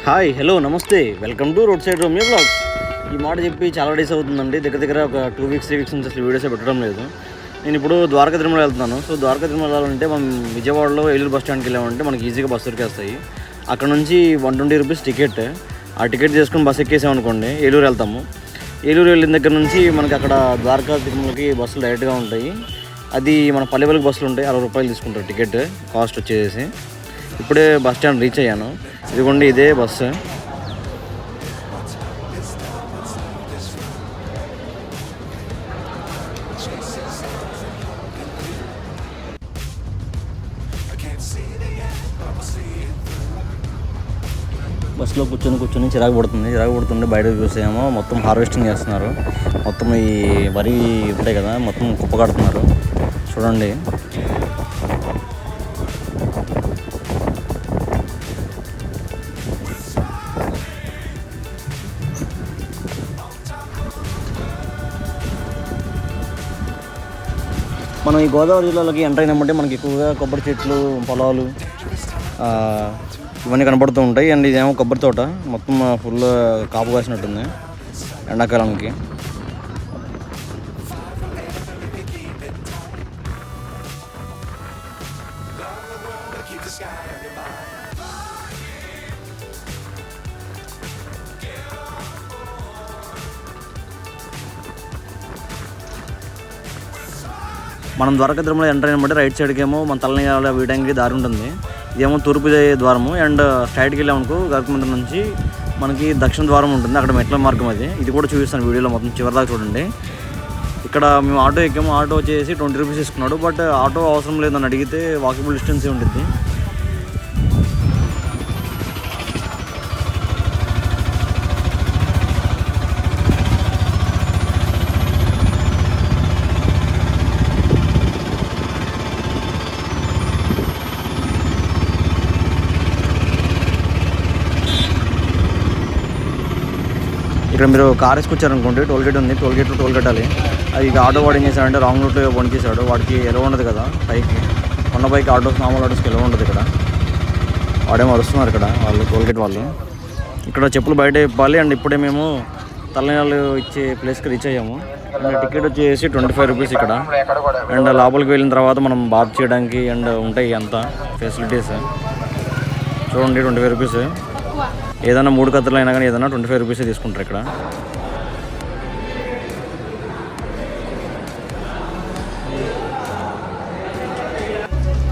Hi hello నమస్తే welcome to roadside Romeo blogs. ఈ మాట చెప్పి చాలా డేస్ అవుతుందండి, దగ్గర ఒక 2 వీక్స్ 3 వీక్స్ నుంచి అసలు వీడియోస్ పెట్టడం లేదు. నేను ఇప్పుడు ద్వారకా తిరుమల వెళ్తున్నాను. సో ద్వారకా తిరుమల వెళ్ళాలంటే మనం విజయవాడలో ఏలూరు బస్ స్టాండ్కి వెళ్ళామంటే మనకి ఈజీగా బస్సు దొరికేస్తాయి. అక్కడ నుంచి 120 రూపీస్ టికెట్. ఆ టికెట్ చేసుకుని బస్సు ఎక్కేసామనుకోండి ఏలూరు వెళ్తాము. ఏలూరు వెళ్ళిన దగ్గర నుంచి మనకి అక్కడ ద్వారకా తిరుమలకి బస్సులు డైరెక్ట్గా ఉంటాయి. అది మన పల్లెవెలకు బస్సులు ఉంటాయి, 60 రూపాయలు తీసుకుంటారు టికెట్ కాస్ట్ వచ్చేసి. ఇప్పుడే బస్ స్టాండ్ రీచ్ అయ్యాను. ఇదిగోండి ఇదే బస్సు. బస్సులో కూర్చొని చిరాకు పడుతుండే బయటకు చూసేమో మొత్తం హార్వెస్టింగ్ చేస్తున్నారు. మొత్తం ఈ వరి ఉంటాయి కదా, మొత్తం కుప్ప కడుతున్నారు చూడండి. మనం ఈ గోదావరి జిల్లాలోకి ఎంటర్ అయినామంటే మనకి ఎక్కువగా కొబ్బరి చెట్లు, పొలాలు ఇవన్నీ కనపడుతూ ఉంటాయి. అండ్ ఇదేమో కొబ్బరి తోట, మొత్తం ఫుల్ కాపు కాసినట్టుంది ఎండాకాలంకి. మనం ద్వారకా తిరుమల ఎంటర్ అయినప్పుడు రైట్ సైడ్కి ఏమో మన తలనీయాల వీయడానికి దారి ఉంటుంది. ఇదేమో తూర్పు ద్వారము. అండ్ స్ట్రైట్కి వెళ్ళామనుకో గర్భమందిరం నుంచి మనకి దక్షిణ ద్వారం ఉంటుంది, అక్కడ మెట్ల మార్గం అది. ఇది కూడా చూపిస్తాను వీడియోలో, మొత్తం చివరిదాకా చూడండి. ఇక్కడ మేము ఆటో ఎక్కాము. ఆటో వచ్చేసి 20 రూపీస్ తీసుకున్నాడు. బట్ ఆటో అవసరం లేదని అడిగితే వాకబుల్ డిస్టెన్సే ఉంటుంది. ఇక్కడ మీరు కార్ వేసుకొచ్చారనుకోండి, టోల్ గేట్ ఉంది, టోల్ కట్టాలి. అది ఇక ఆటో వాడు ఏం చేశాడంటే రాంగ్ రూట్లో బండి చేశాడు. వాడికి ఎలా ఉండదు కదా పైకి, కొండ పైకి ఆటోస్, మామూలు ఆటోస్కి ఎలా ఉండదు. ఇక్కడ వాడేమో అరుస్తున్నారు ఇక్కడ వాళ్ళు, టోల్ గేట్ వాళ్ళు. ఇక్కడ చెప్పులు బయట ఇవ్వాలి. అండ్ ఇప్పుడే మేము తలనీళ్ళు ఇచ్చే ప్లేస్కి రీచ్ అయ్యాము. అండ్ టికెట్ వచ్చేసి 25 రూపీస్ ఇక్కడ. అండ్ లోపలికి వెళ్ళిన తర్వాత మనం బాత్ చేయడానికి అండ్ ఉంటాయి అంతా ఫెసిలిటీస్ చూడండి. 25 రూపీస్. ఏదైనా 3 కత్తులు అయినా కానీ ఏదైనా 25 రూపీసే తీసుకుంటారు ఇక్కడ.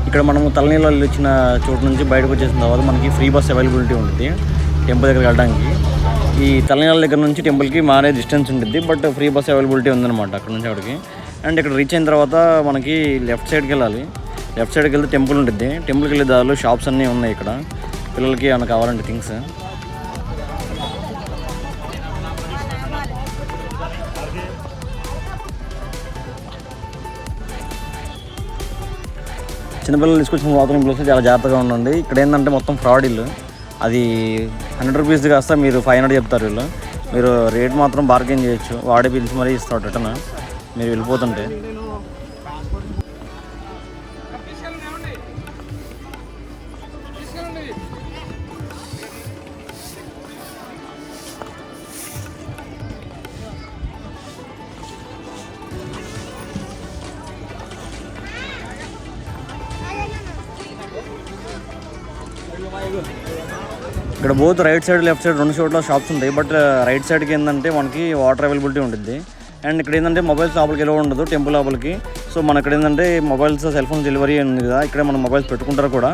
ఇక్కడ మనము తలనీళ్ళు ఇచ్చిన చోటు నుంచి బయటకు వచ్చేసిన తర్వాత మనకి ఫ్రీ బస్ అవైలబిలిటీ ఉంటుంది టెంపుల్ దగ్గరికి వెళ్ళడానికి. ఈ తలనీళ్ళ దగ్గర నుంచి టెంపుల్కి మారే డిస్టెన్స్ ఉంటుంది, బట్ ఫ్రీ బస్ అవైలబిలిటీ ఉందన్నమాట అక్కడ నుంచి అక్కడికి. అండ్ ఇక్కడ రీచ్ అయిన తర్వాత మనకి లెఫ్ట్ సైడ్కి వెళ్ళాలి. లెఫ్ట్ సైడ్కి వెళ్తే టెంపుల్ ఉంటుంది. టెంపుల్కి వెళ్ళే దారిలో షాప్స్ అన్నీ ఉన్నాయి ఇక్కడ, పిల్లలకి ఏమైనా కావాలంటే థింగ్స్. చిన్నపిల్లలు తీసుకొచ్చిన వాతావరణం ప్లేస్ చాలా జాగ్రత్తగా ఉండండి. ఇక్కడ ఏంటంటే మొత్తం ఫ్రాడ్ ఇల్లు. అది 100 రూపీస్ కాస్త మీరు 500 చెప్తారు వీళ్ళు. మీరు రేట్ మాత్రం బార్గెన్ చేయొచ్చు. వాడే పిలిచి మరీ ఇస్తాడు రిటర్న్ మీరు వెళ్ళిపోతుంటే. ఇక్కడ both right side left side 2 చోట్ల షాప్స్ ఉంటాయి. బట్ రైట్ సైడ్కి ఏంటంటే మనకి వాటర్ అవైలబిలిటీ ఉంటుంది. అండ్ ఇక్కడ ఏంటంటే మొబైల్స్ లోపలికి ఎలా ఉండదు టెంపుల్ లోపలికి. సో మన ఇక్కడ ఏంటంటే మొబైల్స్, సెల్ ఫోన్ డెలివరీ ఉంది కదా, ఇక్కడే మనం మొబైల్స్ పెట్టుకుంటారు కూడా.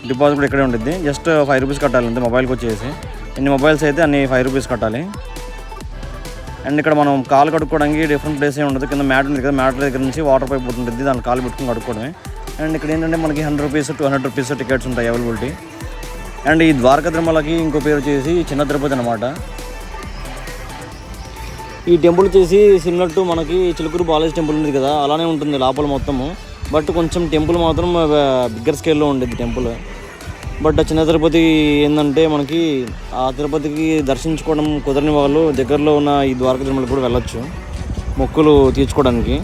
డిపాజిట్ కూడా ఇక్కడే ఉంటుంది. జస్ట్ 5 రూపీస్ కట్టాలి అంతే మొబైల్కి వచ్చేసి. ఎన్ని మొబైల్స్ అయితే అన్ని 5 రూపీస్ కట్టాలి. అండ్ ఇక్కడ మనం కాలు కడుక్కోవడానికి డిఫరెంట్ ప్లేస్ ఉండదు. కింద మ్యాట్ ఉంది కదా, మ్యాట్ దగ్గర నుంచి వాటర్ పైప్ ఉంటుంది, దాన్ని కాలు పెట్టుకుని కడుక్కోవడమే. అండ్ ఇక్కడ ఏంటంటే మనకి 100 రూపీస్ 200 రూపీస్ టికెట్స్ ఉంటాయి అవైలబిలిటీ. అండ్ ఈ ద్వారకా తిరుమలకి ఇంకో పేరు వచ్చేసి చిన్న తిరుపతి అనమాట. ఈ టెంపుల్ వచ్చేసి సిమిలర్ టు మనకి చిలుకూరు బాలాజీ టెంపుల్ ఉంది కదా, అలానే ఉంటుంది లోపల మొత్తము. బట్ కొంచెం టెంపుల్ మాత్రం బిగ్గర్ స్కేల్లో ఉండేది టెంపుల్. బట్ చిన్న తిరుపతి ఏంటంటే మనకి ఆ తిరుపతికి దర్శించుకోవడం కుదరని వాళ్ళు దగ్గరలో ఉన్న ఈ ద్వారకా తిరుమలకి కూడా వెళ్ళొచ్చు మొక్కులు తీర్చుకోవడానికి.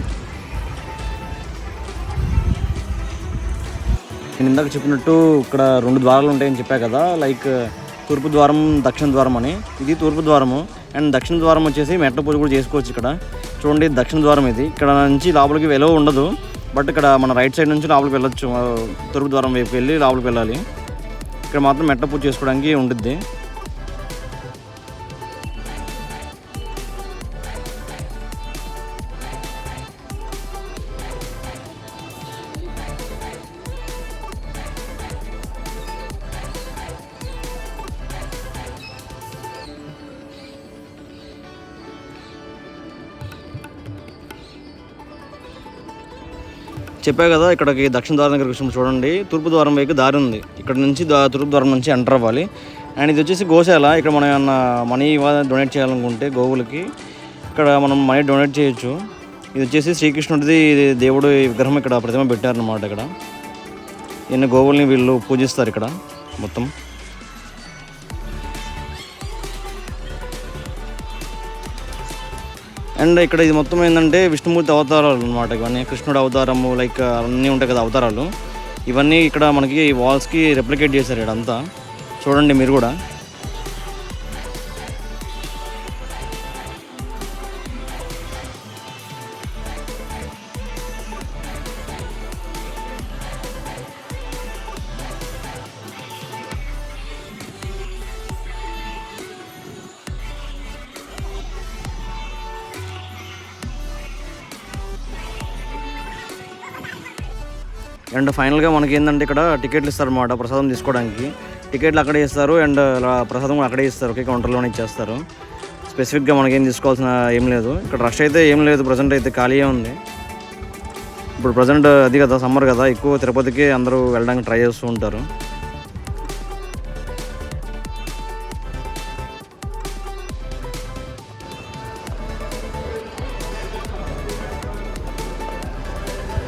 నేను ఇందాక చెప్పినట్టు ఇక్కడ 2 ద్వారాలు ఉంటాయని చెప్పా కదా. లైక్ తూర్పు ద్వారం, దక్షిణ ద్వారం అని. ఇది తూర్పు ద్వారము. అండ్ దక్షిణ ద్వారం వచ్చేసి మెట్ల పూజ కూడా చేసుకోవచ్చు. ఇక్కడ చూడండి, దక్షిణ ద్వారం ఇది. ఇక్కడ నుంచి లోపలికి వెలువ ఉండదు, బట్ ఇక్కడ మన రైట్ సైడ్ నుంచి లోపలికి వెళ్ళొచ్చు. తూర్పు ద్వారం వైపు వెళ్ళి లోపలికి వెళ్ళాలి. ఇక్కడ మాత్రం మెట్ల పూజ చేసుకోవడానికి ఉంటుంది. చెప్పా కదా, ఇక్కడికి దక్షిణ ద్వారం దగ్గర వచ్చినప్పుడు చూడండి, తూర్పు ద్వారం వైపు దారి ఉంది. ఇక్కడ నుంచి తూర్పు ద్వారం నుంచి ఎంటర్ అవ్వాలి. అండ్ ఇది వచ్చేసి గోశాల. ఇక్కడ మనం ఏమన్నా మనీ డొనేట్ చేయాలనుకుంటే గోవులకి ఇక్కడ మనం మనీ డొనేట్ చేయొచ్చు. ఇది వచ్చేసి శ్రీకృష్ణుడిది దేవుడు విగ్రహం ఇక్కడ ప్రతిమ పెట్టారనమాట. ఇక్కడ ఎన్ని గోవుల్ని వీళ్ళు పూజిస్తారు ఇక్కడ మొత్తం. అండ్ ఇక్కడ ఇది మొత్తం ఏంటంటే విష్ణుమూర్తి అవతారాలు అనమాట. ఇవన్నీ కృష్ణుడు అవతారము లైక్ అన్నీ ఉంటాయి కదా అవతారాలు. ఇవన్నీ ఇక్కడ మనకి వాల్స్కి రెప్లికేట్ చేశారు ఇక్కడంతా. చూడండి మీరు కూడా. అండ్ ఫైనల్గా మనకి ఏంటంటే ఇక్కడ టికెట్లు ఇస్తారన్నమాట ప్రసాదం తీసుకోవడానికి. టికెట్లు అక్కడే ఇస్తారు అండ్ ప్రసాదం కూడా అక్కడే ఇస్తారు. ఒకే కౌంటర్లోనే ఇచ్చేస్తారు. స్పెసిఫిక్గా మనకేం తీసుకోవాల్సిన ఏం లేదు. ఇక్కడ రష్ అయితే ఏం లేదు, ప్రజెంట్ అయితే ఖాళీయే ఉంది. ఇప్పుడు ప్రజెంట్ అది కదా సమ్మర్ కదా, ఎక్కువ తిరుపతికి అందరూ వెళ్ళడానికి ట్రై చేస్తూ ఉంటారు.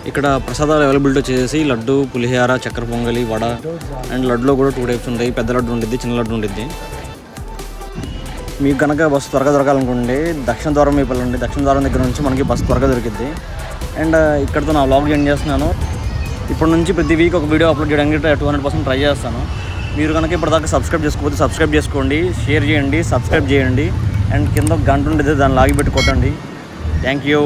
ఇక్కడ ప్రసాదాలు అవైలబిలిటీ వచ్చేసి లడ్డు, పులిహార, చక్కెర పొంగలి, వడ. అండ్ లడ్డులో కూడా 2 టైప్స్ ఉంటాయి. పెద్ద లడ్డు ఉంటుంది, చిన్న లడ్డు ఉంటుంది. మీకు కనుక బస్సు త్వరగా దొరకాలనుకోండి దక్షిణ ద్వారం వైపు వెళ్ళండి. దక్షిణ ద్వారం దగ్గర నుంచి మనకి బస్సు త్వరగా దొరికిద్ది. అండ్ ఇక్కడితో నా వ్లాగ్ ఎండ్ చేస్తున్నాను. ఇప్పటి నుంచి ప్రతి వీక్ ఒక వీడియో అప్లోడ్ చేయడానికి 200% ట్రై చేస్తాను. మీరు కనుక ఇప్పటిదాకా సబ్స్క్రైబ్ చేసుకోకపోతే సబ్స్క్రైబ్ చేసుకోండి, షేర్ చేయండి, సబ్స్క్రైబ్ చేయండి. అండ్ కింద గంట ఉండేది, దాన్ని లాగి పెట్టి కొట్టండి. Thank you.